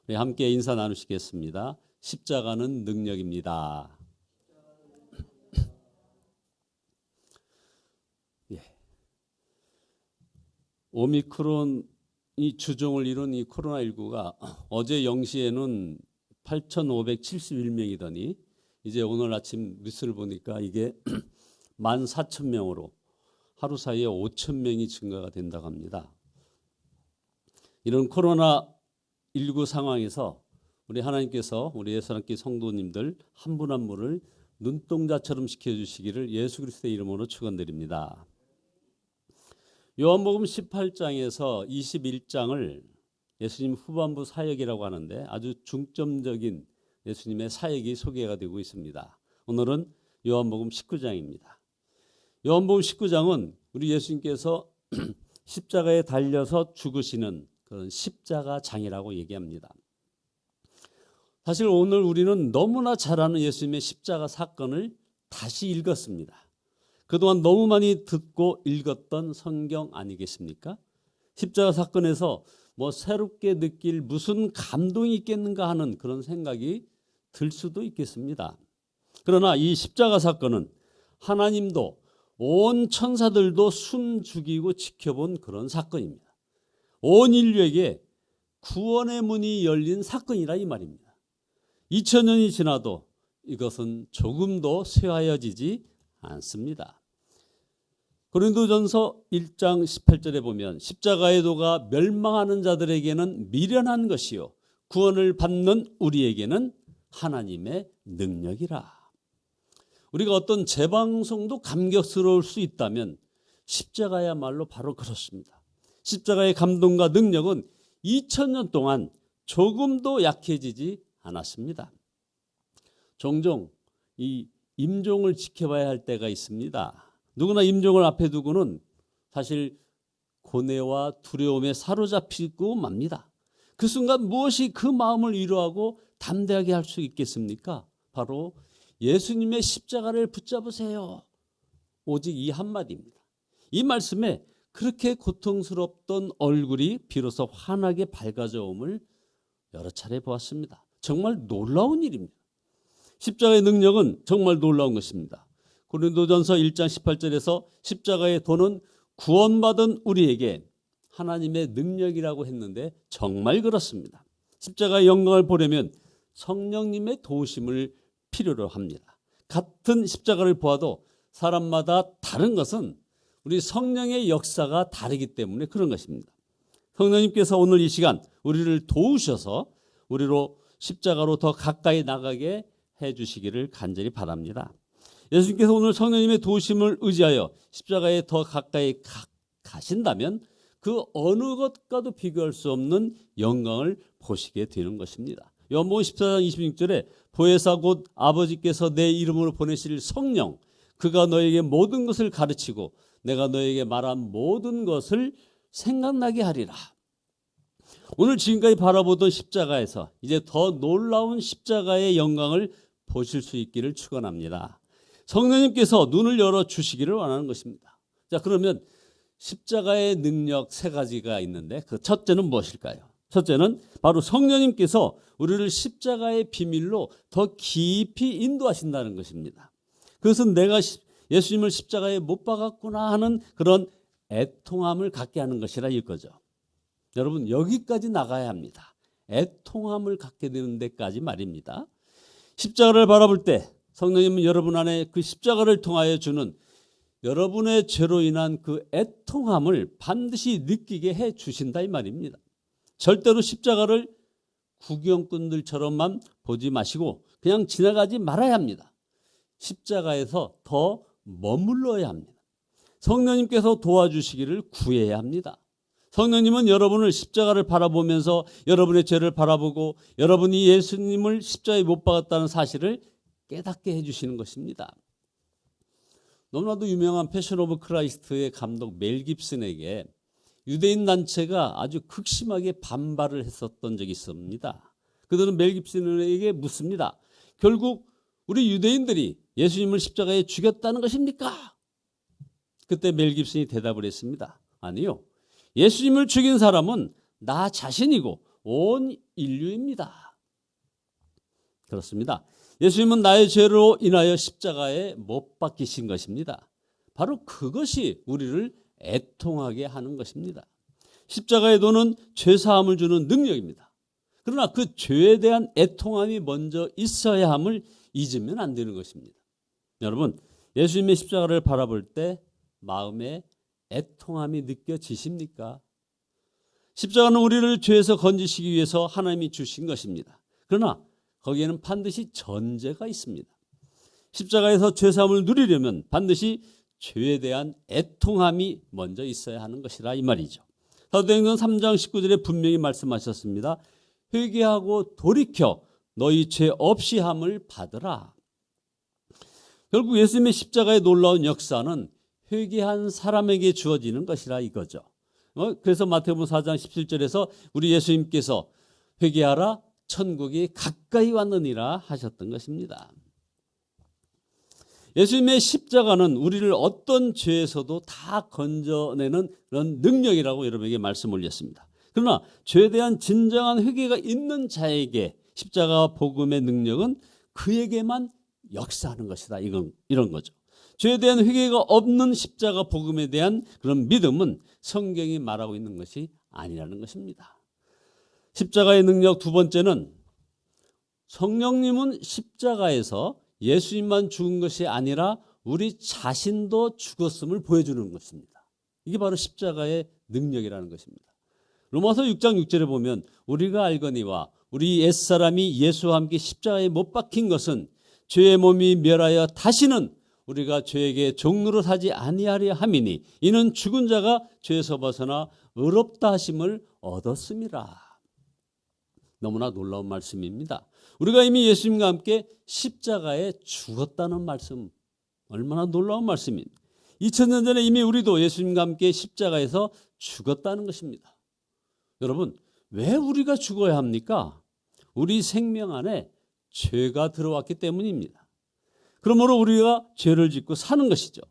우리 함께 인사 나누시겠습니다. 십자가는 능력입니다. 예. 오미크론이 주종을 이룬 이 코로나19가 어제 0시에는 8,571명이더니 이제 오늘 아침 뉴스를 보니까 이게 14,000명으로 하루 사이에 5,000명이 증가가 된다고 합니다. 이런 코로나19 상황에서 우리 하나님께서 우리 예수님께 성도님들 한 분 한 분을 눈동자처럼 지켜주시기를 예수 그리스도의 이름으로 축원드립니다. 요한복음 18장에서 21장을 예수님 후반부 사역이라고 하는데 아주 중점적인 예수님의 사역이 소개가 되고 있습니다. 오늘은 요한복음 19장입니다. 요한복음 19장은 우리 예수님께서 십자가에 달려서 죽으시는 그런 십자가장이라고 얘기합니다. 사실 오늘 우리는 너무나 잘 아는 예수님의 십자가 사건을 다시 읽었습니다. 그동안 너무 많이 듣고 읽었던 성경 아니겠습니까? 십자가 사건에서 뭐 새롭게 느낄 무슨 감동이 있겠는가 하는 그런 생각이 들 수도 있겠습니다. 그러나 이 십자가 사건은 하나님도 온 천사들도 숨죽이고 지켜본 그런 사건입니다. 온 인류에게 구원의 문이 열린 사건이라 이 말입니다. 2000년이 지나도 이것은 조금도 쇠하여지지 않습니다. 고린도전서 1장 18절에 보면 십자가의 도가 멸망하는 자들에게는 미련한 것이요 구원을 받는 우리에게는 하나님의 능력이라. 우리가 어떤 재방송도 감격스러울 수 있다면 십자가야말로 바로 그렇습니다. 십자가의 감동과 능력은 2000년 동안 조금도 약해지지 않았습니다. 종종 이 임종을 지켜봐야 할 때가 있습니다. 누구나 임종을 앞에 두고는 사실 고뇌와 두려움에 사로잡히고 맙니다. 그 순간 무엇이 그 마음을 위로하고 담대하게 할 수 있겠습니까? 바로 예수님의 십자가를 붙잡으세요. 오직 이 한마디입니다. 이 말씀에 그렇게 고통스럽던 얼굴이 비로소 환하게 밝아져옴을 여러 차례 보았습니다. 정말 놀라운 일입니다. 십자가의 능력은 정말 놀라운 것입니다. 고린도전서 1장 18절에서 십자가의 도는 구원받은 우리에게 하나님의 능력이라고 했는데 정말 그렇습니다. 십자가의 영광을 보려면 성령님의 도우심을 필요로 합니다. 같은 십자가를 보아도 사람마다 다른 것은 우리 성령의 역사가 다르기 때문에 그런 것입니다. 성령님께서 오늘 이 시간 우리를 도우셔서 우리로 십자가로 더 가까이 나가게 해주시기를 간절히 바랍니다. 예수님께서 오늘 성령님의 도우심을 의지하여 십자가에 더 가까이 가신다면 그 어느 것과도 비교할 수 없는 영광을 보시게 되는 것입니다. 요한복음 14장 26절에 보혜사 곧 아버지께서 내 이름으로 보내실 성령 그가 너에게 모든 것을 가르치고 내가 너에게 말한 모든 것을 생각나게 하리라. 오늘 지금까지 바라보던 십자가에서 이제 더 놀라운 십자가의 영광을 보실 수 있기를 축원합니다. 성령님께서 눈을 열어주시기를 원하는 것입니다. 자, 그러면 십자가의 능력 세 가지가 있는데 그 첫째는 무엇일까요? 첫째는 바로 성령님께서 우리를 십자가의 비밀로 더 깊이 인도하신다는 것입니다. 그것은 내가 예수님을 십자가에 못 박았구나 하는 그런 애통함을 갖게 하는 것이라 이거죠. 여러분 여기까지 나가야 합니다. 애통함을 갖게 되는 데까지 말입니다. 십자가를 바라볼 때 성령님은 여러분 안에 그 십자가를 통하여 주는 여러분의 죄로 인한 그 애통함을 반드시 느끼게 해 주신다 이 말입니다. 절대로 십자가를 구경꾼들처럼만 보지 마시고 그냥 지나가지 말아야 합니다. 십자가에서 더 머물러야 합니다. 성령님께서 도와주시기를 구해야 합니다. 성령님은 여러분을 십자가를 바라보면서 여러분의 죄를 바라보고 여러분이 예수님을 십자가에 못 박았다는 사실을 깨닫게 해주시는 것입니다. 너무나도 유명한 패션 오브 크라이스트의 감독 멜 깁슨에게 유대인 단체가 아주 극심하게 반발을 했었던 적이 있습니다. 그들은 멜 깁슨에게 묻습니다. 결국 우리 유대인들이 예수님을 십자가에 죽였다는 것입니까? 그때 멜 깁슨이 대답을 했습니다. 아니요. 예수님을 죽인 사람은 나 자신이고 온 인류입니다. 그렇습니다. 예수님은 나의 죄로 인하여 십자가에 못 박히신 것입니다. 바로 그것이 우리를 애통하게 하는 것입니다. 십자가의 도는 죄사함을 주는 능력입니다. 그러나 그 죄에 대한 애통함이 먼저 있어야 함을 잊으면 안 되는 것입니다. 여러분, 예수님의 십자가를 바라볼 때 마음에 애통함이 느껴지십니까? 십자가는 우리를 죄에서 건지시기 위해서 하나님이 주신 것입니다. 그러나 거기에는 반드시 전제가 있습니다. 십자가에서 죄사함을 누리려면 반드시 죄에 대한 애통함이 먼저 있어야 하는 것이라 이 말이죠. 사도행전 3장 19절에 분명히 말씀하셨습니다. 회개하고 돌이켜 너희 죄 없이 함을 받으라. 결국 예수님의 십자가의 놀라운 역사는 회개한 사람에게 주어지는 것이라 이거죠. 그래서 마태복음 4장 17절에서 우리 예수님께서 회개하라 천국이 가까이 왔느니라 하셨던 것입니다. 예수님의 십자가는 우리를 어떤 죄에서도 다 건져내는 그런 능력이라고 여러분에게 말씀 올렸습니다. 그러나 죄에 대한 진정한 회개가 있는 자에게 십자가 복음의 능력은 그에게만 역사하는 것이다. 이런 거죠. 죄에 대한 회개가 없는 십자가 복음에 대한 그런 믿음은 성경이 말하고 있는 것이 아니라는 것입니다. 십자가의 능력 두 번째는 성령님은 십자가에서 예수님만 죽은 것이 아니라 우리 자신도 죽었음을 보여주는 것입니다. 이게 바로 십자가의 능력이라는 것입니다. 로마서 6장 6절에 보면 우리가 알거니와 우리 옛사람이 예수와 함께 십자가에 못 박힌 것은 죄의 몸이 멸하여 다시는 우리가 죄에게 종노릇 하지 아니하려 함이니 이는 죽은 자가 죄에서 벗어나 의롭다 하심을 얻었음이라. 너무나 놀라운 말씀입니다. 우리가 이미 예수님과 함께 십자가에 죽었다는 말씀, 얼마나 놀라운 말씀입니다. 2000년 전에 이미 우리도 예수님과 함께 십자가에서 죽었다는 것입니다. 여러분, 왜 우리가 죽어야 합니까? 우리 생명 안에 죄가 들어왔기 때문입니다. 그러므로 우리가 죄를 짓고 사는 것이죠.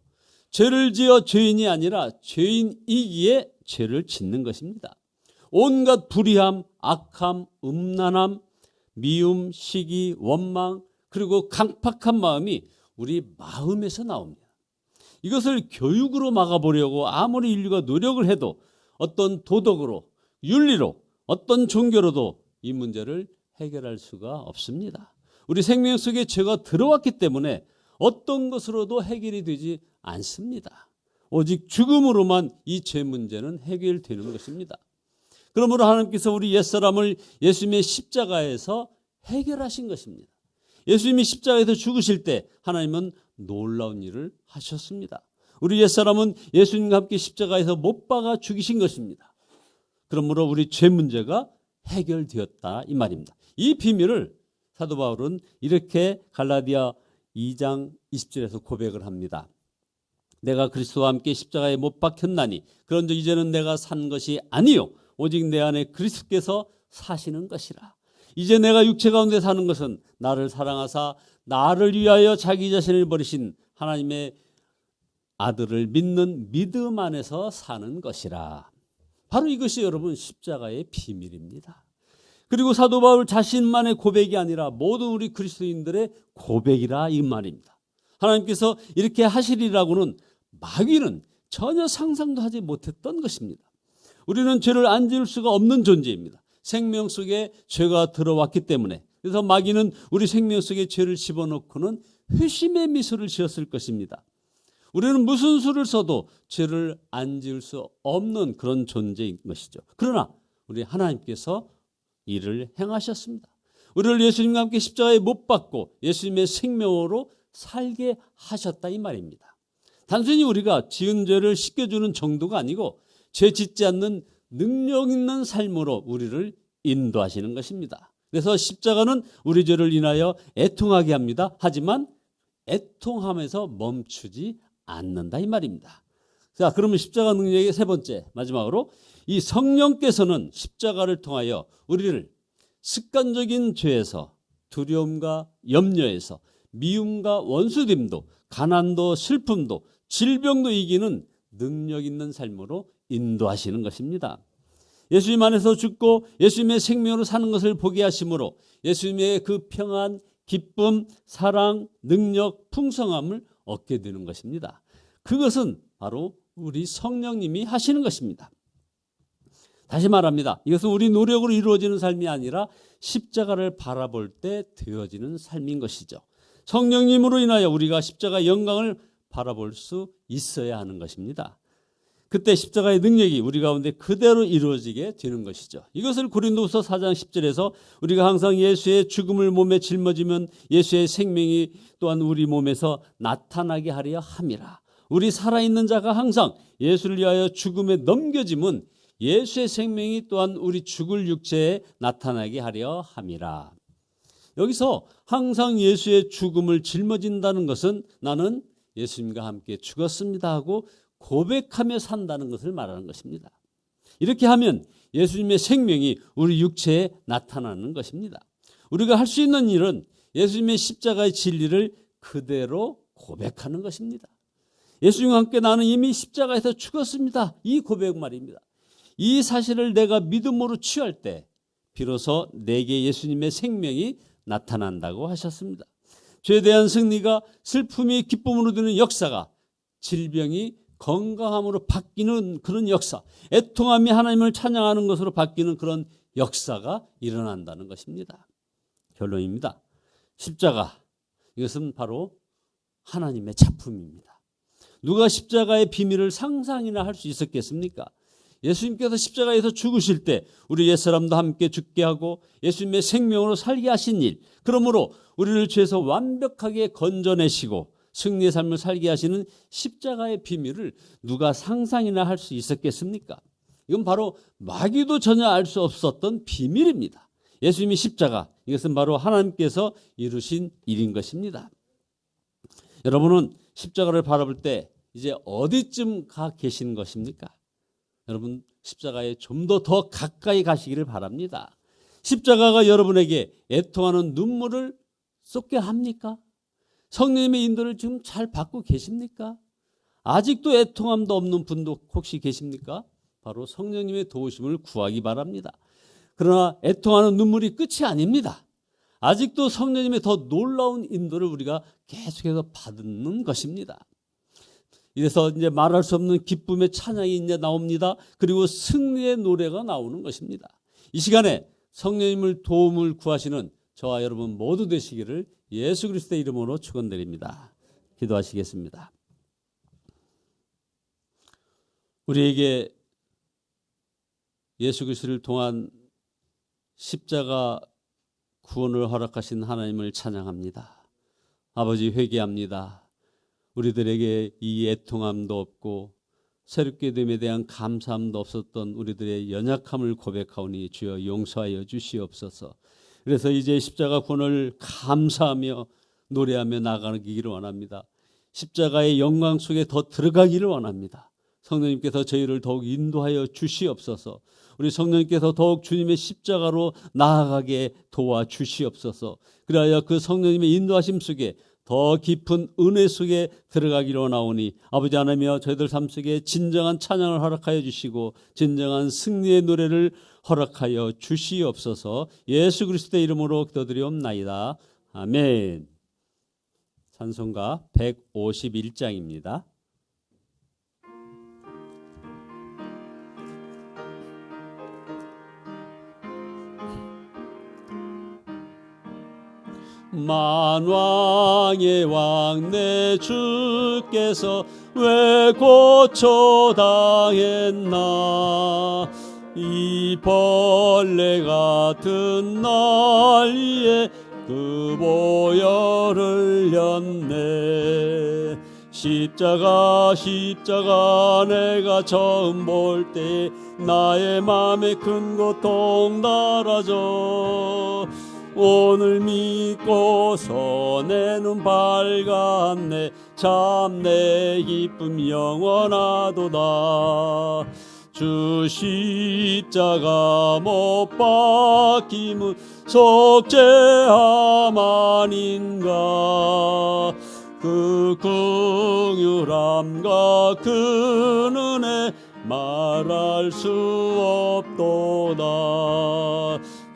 죄를 지어 죄인이 아니라 죄인이기에 죄를 짓는 것입니다. 온갖 불의함, 악함, 음란함, 미움, 시기, 원망, 그리고 강팍한 마음이 우리 마음에서 나옵니다. 이것을 교육으로 막아보려고 아무리 인류가 노력을 해도 어떤 도덕으로, 윤리로, 어떤 종교로도 이 문제를 해결할 수가 없습니다. 우리 생명 속에 죄가 들어왔기 때문에 어떤 것으로도 해결이 되지 않습니다. 오직 죽음으로만 이 죄 문제는 해결되는 것입니다. 그러므로 하나님께서 우리 옛사람을 예수님의 십자가에서 해결하신 것입니다. 예수님이 십자가에서 죽으실 때 하나님은 놀라운 일을 하셨습니다. 우리 옛사람은 예수님과 함께 십자가에서 못 박아 죽이신 것입니다. 그러므로 우리 죄 문제가 해결되었다 이 말입니다. 이 비밀을 사도 바울은 이렇게 갈라디아 2장 20절에서 고백을 합니다. 내가 그리스도와 함께 십자가에 못 박혔나니 그런즉 이제는 내가 산 것이 아니요 오직 내 안에 그리스도께서 사시는 것이라. 이제 내가 육체 가운데 사는 것은 나를 사랑하사 나를 위하여 자기 자신을 버리신 하나님의 아들을 믿는 믿음 안에서 사는 것이라. 바로 이것이 여러분 십자가의 비밀입니다. 그리고 사도 바울 자신만의 고백이 아니라 모든 우리 그리스도인들의 고백이라 이 말입니다. 하나님께서 이렇게 하시리라고는 마귀는 전혀 상상도 하지 못했던 것입니다. 우리는 죄를 안 지을 수가 없는 존재입니다. 생명 속에 죄가 들어왔기 때문에. 그래서 마귀는 우리 생명 속에 죄를 집어넣고는 회심의 미소를 지었을 것입니다. 우리는 무슨 수를 써도 죄를 안 지을 수 없는 그런 존재인 것이죠. 그러나 우리 하나님께서 이를 행하셨습니다. 우리를 예수님과 함께 십자가에 못 박고 예수님의 생명으로 살게 하셨다 이 말입니다. 단순히 우리가 지은 죄를 씻겨주는 정도가 아니고 죄 짓지 않는 능력 있는 삶으로 우리를 인도하시는 것입니다. 그래서 십자가는 우리 죄를 인하여 애통하게 합니다. 하지만 애통함에서 멈추지 않는다 이 말입니다. 자, 그러면 십자가 능력의 세 번째 마지막으로 이 성령께서는 십자가를 통하여 우리를 습관적인 죄에서 두려움과 염려에서 미움과 원수됨도 가난도 슬픔도 질병도 이기는 능력 있는 삶으로 인도하시는 것입니다. 예수님 안에서 죽고 예수님의 생명으로 사는 것을 보게 하심으로 예수님의 그 평안, 기쁨, 사랑, 능력, 풍성함을 얻게 되는 것입니다. 그것은 바로 우리 성령님이 하시는 것입니다. 다시 말합니다. 이것은 우리 노력으로 이루어지는 삶이 아니라 십자가를 바라볼 때 되어지는 삶인 것이죠. 성령님으로 인하여 우리가 십자가의 영광을 바라볼 수 있어야 하는 것입니다. 그때 십자가의 능력이 우리 가운데 그대로 이루어지게 되는 것이죠. 이것을 고린도후서 4장 10절에서 우리가 항상 예수의 죽음을 몸에 짊어지면 예수의 생명이 또한 우리 몸에서 나타나게 하려 함이라. 우리 살아있는 자가 항상 예수를 위하여 죽음에 넘겨짐은 예수의 생명이 또한 우리 죽을 육체에 나타나게 하려 함이라. 여기서 항상 예수의 죽음을 짊어진다는 것은 나는 예수님과 함께 죽었습니다 하고 고백하며 산다는 것을 말하는 것입니다. 이렇게 하면 예수님의 생명이 우리 육체에 나타나는 것입니다. 우리가 할 수 있는 일은 예수님의 십자가의 진리를 그대로 고백하는 것입니다. 예수님과 함께 나는 이미 십자가에서 죽었습니다. 이 고백 말입니다. 이 사실을 내가 믿음으로 취할 때 비로소 내게 예수님의 생명이 나타난다고 하셨습니다. 죄에 대한 승리가 슬픔이 기쁨으로 되는 역사가 질병이 건강함으로 바뀌는 그런 역사, 애통함이 하나님을 찬양하는 것으로 바뀌는 그런 역사가 일어난다는 것입니다. 결론입니다. 십자가, 이것은 바로 하나님의 작품입니다. 누가 십자가의 비밀을 상상이나 할 수 있었겠습니까? 예수님께서 십자가에서 죽으실 때 우리 옛사람도 함께 죽게 하고 예수님의 생명으로 살게 하신 일, 그러므로 우리를 죄에서 완벽하게 건져내시고 승리의 삶을 살게 하시는 십자가의 비밀을 누가 상상이나 할 수 있었겠습니까? 이건 바로 마귀도 전혀 알 수 없었던 비밀입니다. 예수님의 십자가, 이것은 바로 하나님께서 이루신 일인 것입니다. 여러분은 십자가를 바라볼 때 이제 어디쯤 가 계신 것입니까? 여러분 십자가에 좀 더 가까이 가시기를 바랍니다. 십자가가 여러분에게 애통하는 눈물을 쏟게 합니까? 성령님의 인도를 지금 잘 받고 계십니까? 아직도 애통함도 없는 분도 혹시 계십니까? 바로 성령님의 도우심을 구하기 바랍니다. 그러나 애통하는 눈물이 끝이 아닙니다. 아직도 성령님의 더 놀라운 인도를 우리가 계속해서 받는 것입니다. 이래서 이제 말할 수 없는 기쁨의 찬양이 이제 나옵니다. 그리고 승리의 노래가 나오는 것입니다. 이 시간에 성령님을 도움을 구하시는 저와 여러분 모두 되시기를 예수 그리스도의 이름으로 축원드립니다. 기도하시겠습니다. 우리에게 예수 그리스도를 통한 십자가 구원을 허락하신 하나님을 찬양합니다. 아버지, 회개합니다. 우리들에게 이 애통함도 없고 새롭게 됨에 대한 감사함도 없었던 우리들의 연약함을 고백하오니 주여 용서하여 주시옵소서. 그래서 이제 십자가 구원을 감사하며 노래하며 나가기를 원합니다. 십자가의 영광 속에 더 들어가기를 원합니다. 성령님께서 저희를 더욱 인도하여 주시옵소서. 우리 성령님께서 더욱 주님의 십자가로 나아가게 도와주시옵소서. 그리하여 그 성령님의 인도하심 속에 더 깊은 은혜 속에 들어가기로 원하오니 아버지 하나님이여 저희들 삶 속에 진정한 찬양을 허락하여 주시고 진정한 승리의 노래를 허락하여 주시옵소서. 예수 그리스도의 이름으로 기도드리옵나이다. 아멘. 찬송가 151장입니다. 만왕의 왕 내 주께서 왜 고초당했나. 이 벌레 같은 난리에 그 보혈을 흘렸네. 십자가 내가 처음 볼 때 나의 맘에 큰 고통 달아져. 오늘 믿고서 내 눈 밝았네. 참 내 기쁨 영원하도다. 주 십자가 못 박힘은 속죄함 아닌가. 그 긍휼함과 그 은혜 말할 수 없도다.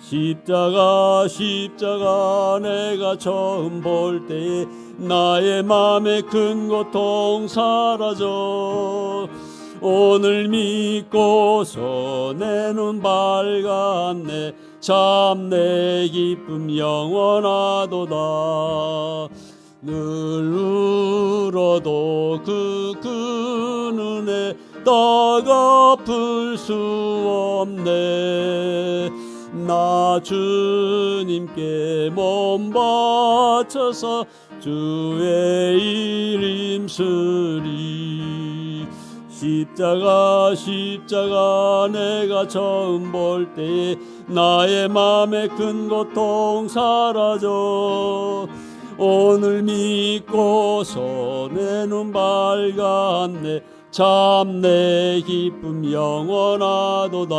십자가 십자가 내가 처음 볼 때에 나의 맘의 큰 고통 사라져. 오늘 믿고서 내 눈 밝았네. 참 내 기쁨 영원하도다. 늘 울어도 그 은혜 다 갚을 수 없네. 나 주님께 몸 바쳐서 주의 일 힘쓰리. 십자가 십자가 내가 처음 볼 때에 나의 맘의 큰 고통 사라져. 오늘 믿고서 내 눈 밝았네. 참 내 기쁨 영원하도다.